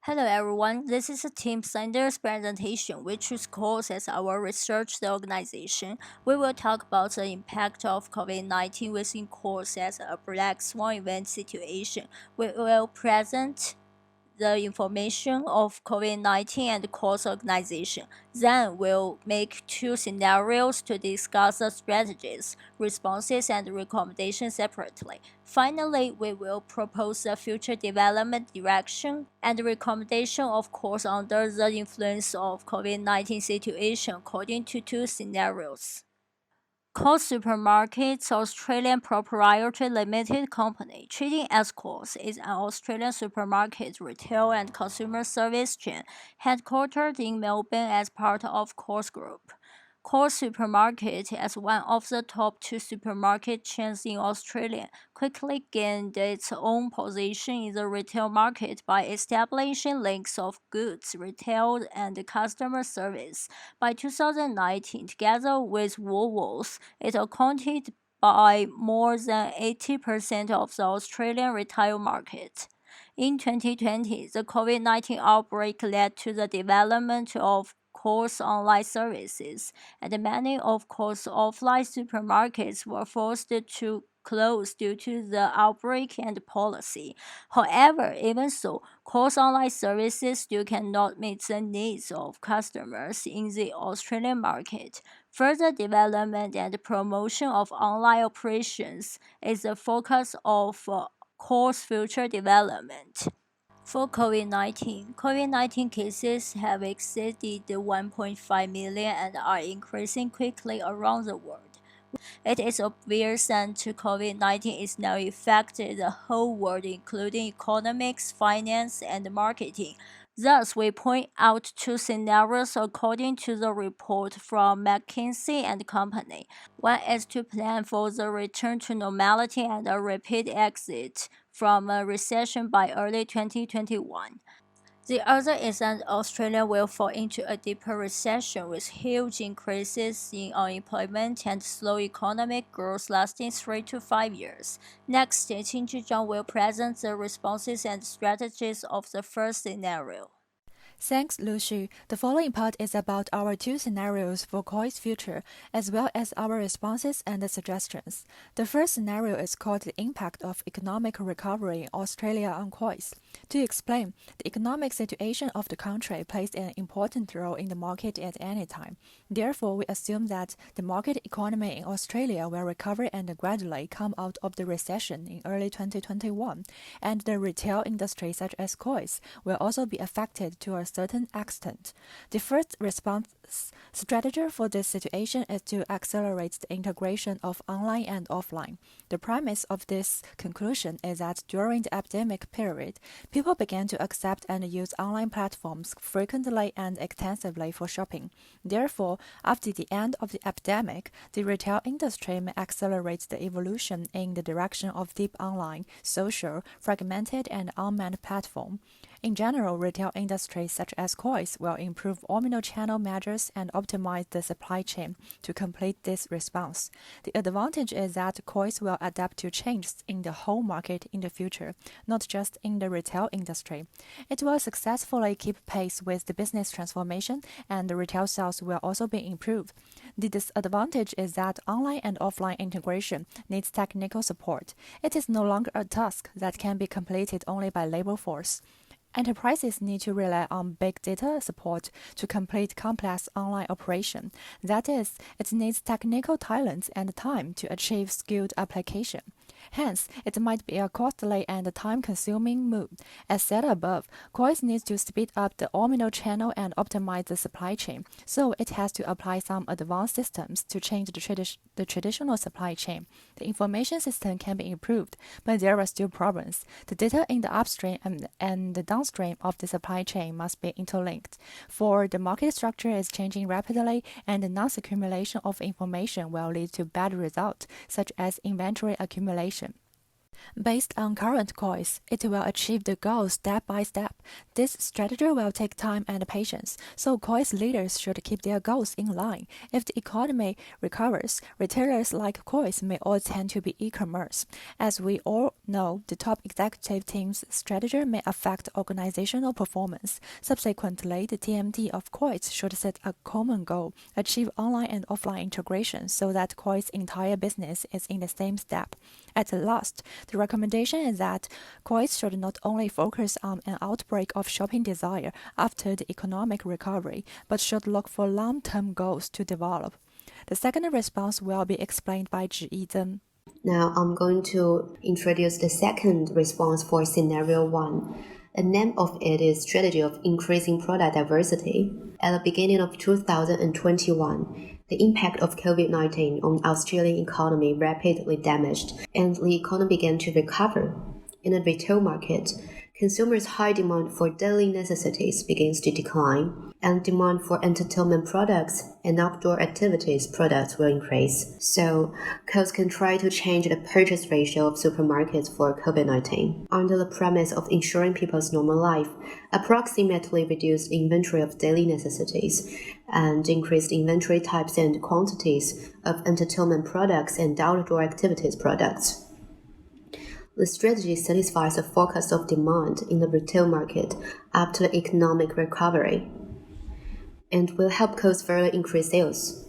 Hello everyone, this is a Team Cider's presentation, which is called as our research organization. We will talk about the impact of COVID-19 within course as a black swan event situation. We will present the information of COVID-19 and course organization. Then we'll make two scenarios to discuss the strategies, responses, and recommendations separately. Finally, we will propose the future development direction and recommendation of course under the influence of COVID-19 situation according to two scenarios. Coles Supermarkets Australian Proprietary Limited Company, trading as Coles, is an Australian supermarket retail and consumer service chain headquartered in Melbourne as part of Coles Group. Coles Supermarket, as one of the top two supermarket chains in Australia, quickly gained its own position in the retail market by establishing links of goods, retail, and customer service. By 2019, together with Woolworths, it accounted by more than 80% of the Australian retail market. In 2020, the COVID-19 outbreak led to the development of Coles online services, and many of Coles offline supermarkets were forced to close due to the outbreak and policy. However, even so, Coles online services still cannot meet the needs of customers in the Australian market. Further development and promotion of online operations is the focus of Coles' future development. For COVID-19 cases have exceeded 1.5 million and are increasing quickly around the world. It is obvious that COVID-19 is now affecting the whole world, including economics, finance, and marketing. Thus, we point out two scenarios according to the report from McKinsey and Company. One is to plan for the return to normality and a rapid exit from a recession by early 2021. The other is that Australia will fall into a deeper recession with huge increases in unemployment and slow economic growth lasting 3 to 5 years. Next, Qin Zhang will present the responses and strategies of the first scenario. Thanks, Lucy. The following part is about our two scenarios for Koi's future, as well as our responses and suggestions. The first scenario is called the impact of economic recovery in Australia on Koi's. To explain, the economic situation of the country plays an important role in the market at any time. Therefore, we assume that the market economy in Australia will recover and gradually come out of the recession in early 2021, and the retail industry such as Koi's will also be affected to a certain extent. The first response strategy for this situation is to accelerate the integration of online and offline. The premise of this conclusion is that during the epidemic period, people began to accept and use online platforms frequently and extensively for shopping. Therefore, after the end of the epidemic, the retail industry may accelerate the evolution in the direction of deep online, social, fragmented, and unmanned platform. In general, retail industries such as Koi's will improve omnichannel measures and optimize the supply chain to complete this response. The advantage is that Koi's will adapt to changes in the whole market in the future, not just in the retail industry. It will successfully keep pace with the business transformation, and the retail sales will also be improved. The disadvantage is that online and offline integration needs technical support. It is no longer a task that can be completed only by labor force. Enterprises need to rely on big data support to complete complex online operation. That is, it needs technical talent and time to achieve skilled application. Hence, it might be a costly and time-consuming move. As said above, Koi's needs to speed up the omnichannel and optimize the supply chain, so it has to apply some advanced systems to change the traditional supply chain. The information system can be improved, but there are still problems. The data in the upstream and the downstream of the supply chain must be interlinked, for the market structure is changing rapidly, and the non-accumulation of information will lead to bad results, such as inventory accumulation. Based on current Koi's, it will achieve the goal step by step. This strategy will take time and patience, so Koi's leaders should keep their goals in line. If the economy recovers, retailers like Koi's may all tend to be e-commerce. As we all No, the top executive team's strategy may affect organizational performance. Subsequently, the TMD of Cois should set a common goal, achieve online and offline integration so that Cois' entire business is in the same step. At last, the recommendation is that Cois should not only focus on an outbreak of shopping desire after the economic recovery, but should look for long-term goals to develop. The second response will be explained by Zhi Zhen. Now I'm going to introduce the second response for scenario 1. The name of it is Strategy of Increasing Product Diversity. At the beginning of 2021, the impact of COVID-19 on the Australian economy rapidly damaged, and the economy began to recover. In the retail market, consumers' high demand for daily necessities begins to decline, and demand for entertainment products and outdoor activities products will increase. So, Coles can try to change the purchase ratio of supermarkets for COVID-19 under the premise of ensuring people's normal life, approximately reduced inventory of daily necessities, and increased inventory types and quantities of entertainment products and outdoor activities products. The strategy satisfies the forecast of demand in the retail market after the economic recovery and will help Coles further increase sales.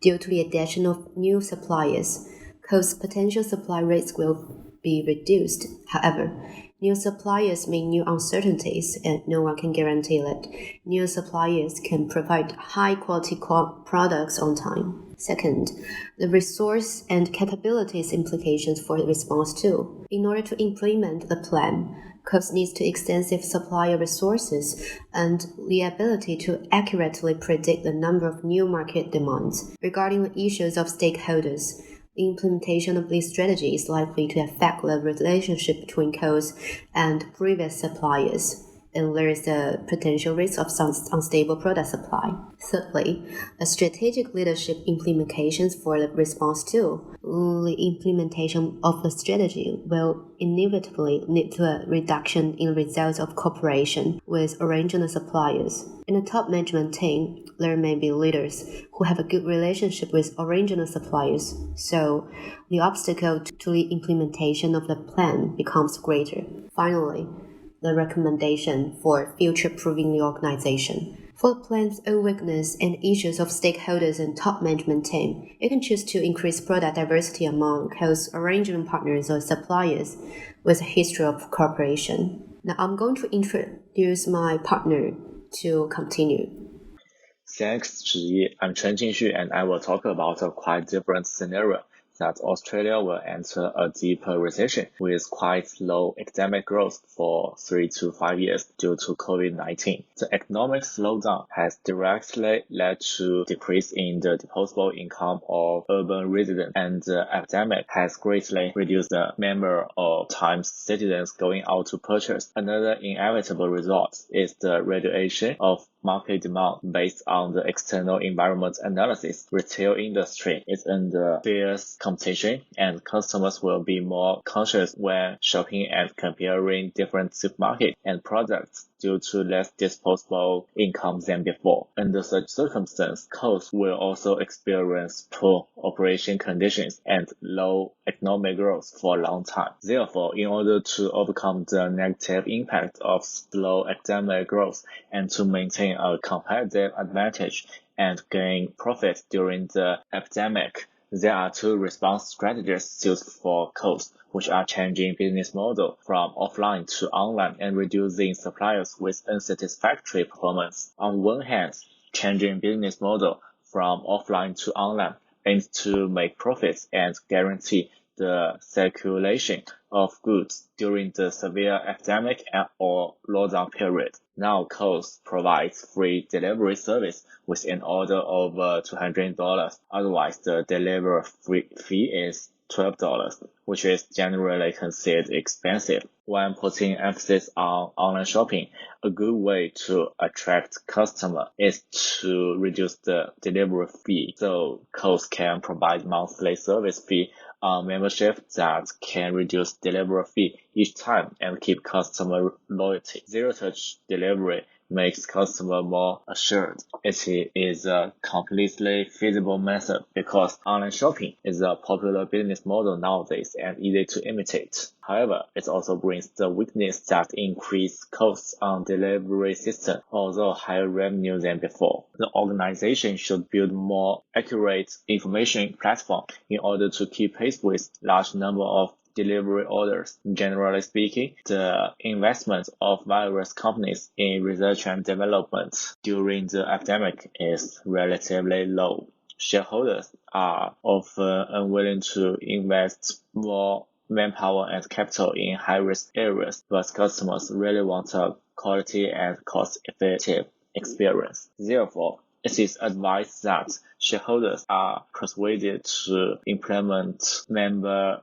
Due to the addition of new suppliers, Coles' potential supply risk will be reduced. However, new suppliers mean new uncertainties, and no one can guarantee that new suppliers can provide high-quality products on time. Second, the resource and capabilities implications for response 2. In order to implement the plan, Coles needs to extensive supplier resources and the ability to accurately predict the number of new market demands. Regarding the issues of stakeholders, the implementation of this strategy is likely to affect the relationship between Coles and previous suppliers, and there is a potential risk of some unstable product supply. Thirdly, the strategic leadership implementations for the response 2. The implementation of the strategy will inevitably lead to a reduction in results of cooperation with original suppliers. In the top management team, there may be leaders who have a good relationship with original suppliers, so the obstacle to the implementation of the plan becomes greater. Finally, the recommendation for future-proofing the organization. For the plan's own weakness and issues of stakeholders and top management team, you can choose to increase product diversity among Coles arrangement partners or suppliers with a history of cooperation. Now I'm going to introduce my partner to continue. Thanks, Zhi. I'm Chen Jingxu, and I will talk about a quite different scenario that Australia will enter a deeper recession with quite low economic growth for 3 to 5 years due to COVID-19. The economic slowdown has directly led to decrease in the disposable income of urban residents, and the epidemic has greatly reduced the number of times citizens going out to purchase. Another inevitable result is the reduction of market demand based on the external environment analysis. Retail industry is under fierce competition, and customers will be more conscious when shopping and comparing different supermarkets and products due to less disposable income than before. Under such circumstances, Coles will also experience poor operation conditions and low economic growth for a long time. Therefore, in order to overcome the negative impact of slow economic growth and to maintain a competitive advantage and gain profit during the epidemic, there are two response strategies suited for Coles, which are changing business model from offline to online and reducing suppliers with unsatisfactory performance. On one hand, changing business model from offline to online aims to make profits and guarantee the circulation of goods during the severe epidemic or lockdown period. Now, Coles provides free delivery service with an order over $200. Otherwise, the delivery fee is $12, which is generally considered expensive. When putting emphasis on online shopping, a good way to attract customers is to reduce the delivery fee, so Coles can provide monthly service fee membership that can reduce delivery fee each time and keep customer loyalty. Zero-touch delivery makes customer more assured. It is a completely feasible method because online shopping is a popular business model nowadays and easy to imitate. However, it also brings the weakness that increase costs on delivery system, although higher revenue than before. The organization should build more accurate information platform in order to keep pace with large number of delivery orders. Generally speaking, the investment of various companies in research and development during the epidemic is relatively low. Shareholders are often unwilling to invest more manpower and capital in high-risk areas, but customers really want a quality and cost-effective experience. Therefore, it is advised that shareholders are persuaded to implement member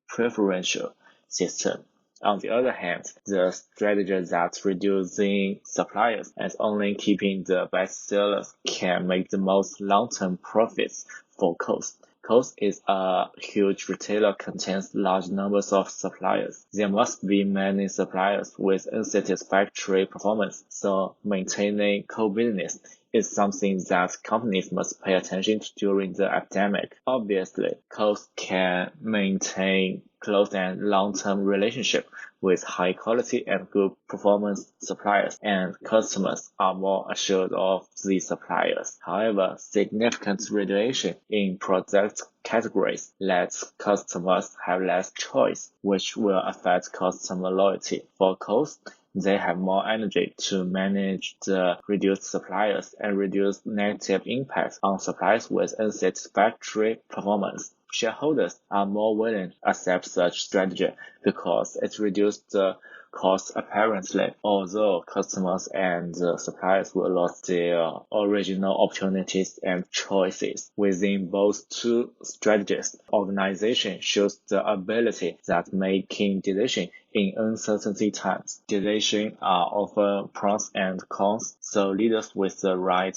preferential system. On the other hand, the strategy that reducing suppliers and only keeping the best sellers can make the most long-term profits for Coast. Coast is a huge retailer contains large numbers of suppliers. There must be many suppliers with unsatisfactory performance, so maintaining co-business is something that companies must pay attention to during the epidemic. Obviously, Coast can maintain close and long-term relationship with high quality and good performance suppliers, and customers are more assured of these suppliers. However, significant reduction in product categories lets customers have less choice, which will affect customer loyalty. For Coast, they have more energy to manage the reduced suppliers and reduce negative impact on suppliers with unsatisfactory performance. Shareholders are more willing to accept such strategy because it reduces the cost apparently, although customers and suppliers will lose their original opportunities and choices. Within both two strategies, organization shows the ability that making decisions in uncertainty times. Decisions are often pros and cons, so leaders with the right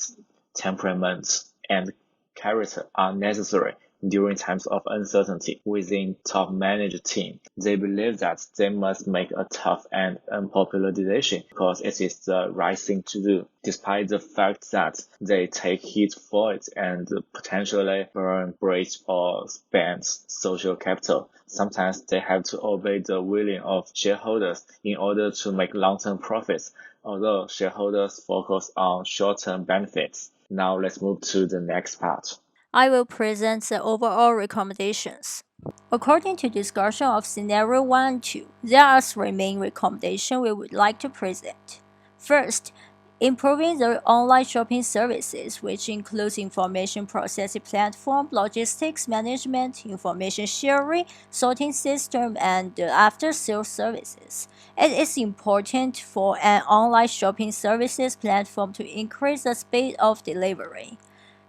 temperament and character are necessary during times of uncertainty within top managed team. They believe that they must make a tough and unpopular decision because it is the right thing to do, despite the fact that they take heat for it and potentially burn, breach, or spend social capital. Sometimes they have to obey the willing of shareholders in order to make long-term profits, although shareholders focus on short-term benefits. Now let's move to the next part. I will present the overall recommendations. According to discussion of scenario 1 and 2, there are 3 main recommendations we would like to present. First, improving the online shopping services, which includes information processing platform, logistics management, information sharing, sorting system, and after-sales services. It is important for an online shopping services platform to increase the speed of delivery.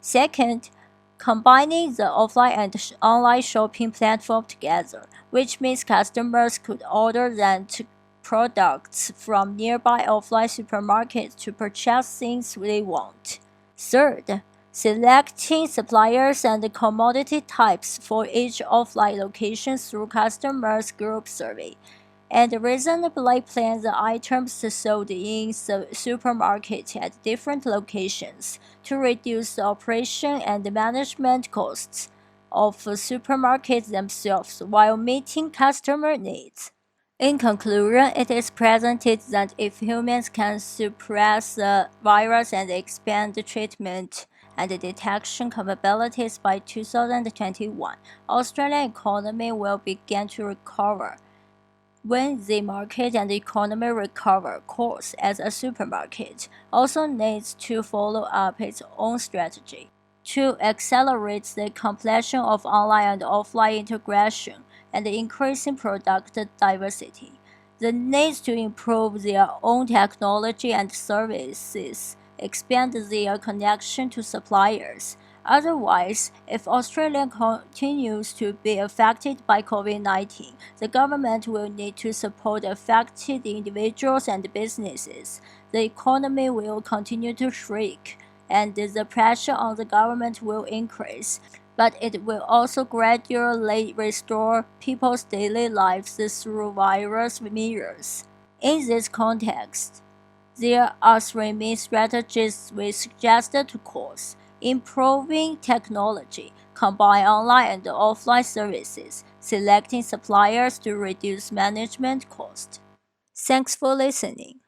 Second, combining the offline and online shopping platform together, which means customers could order products from nearby offline supermarkets to purchase things they want. Third, selecting suppliers and commodity types for each offline location through customers group survey, and reasonably plan the items sold in the supermarket at different locations to reduce the operation and management costs of supermarkets themselves while meeting customer needs. In conclusion, it is presented that if humans can suppress the virus and expand the treatment and detection capabilities by 2021, Australian economy will begin to recover. When the market and the economy recover, Coles, as a supermarket, also needs to follow up its own strategy to accelerate the completion of online and offline integration and increasing product diversity. The needs to improve their own technology and services, expand their connection to suppliers. Otherwise, if Australia continues to be affected by COVID-19, the government will need to support affected individuals and businesses. The economy will continue to shrink, and the pressure on the government will increase, but it will also gradually restore people's daily lives through various measures. In this context, There are three main strategies we suggested to course: improving technology, combine online and offline services, selecting suppliers to reduce management cost. Thanks for listening.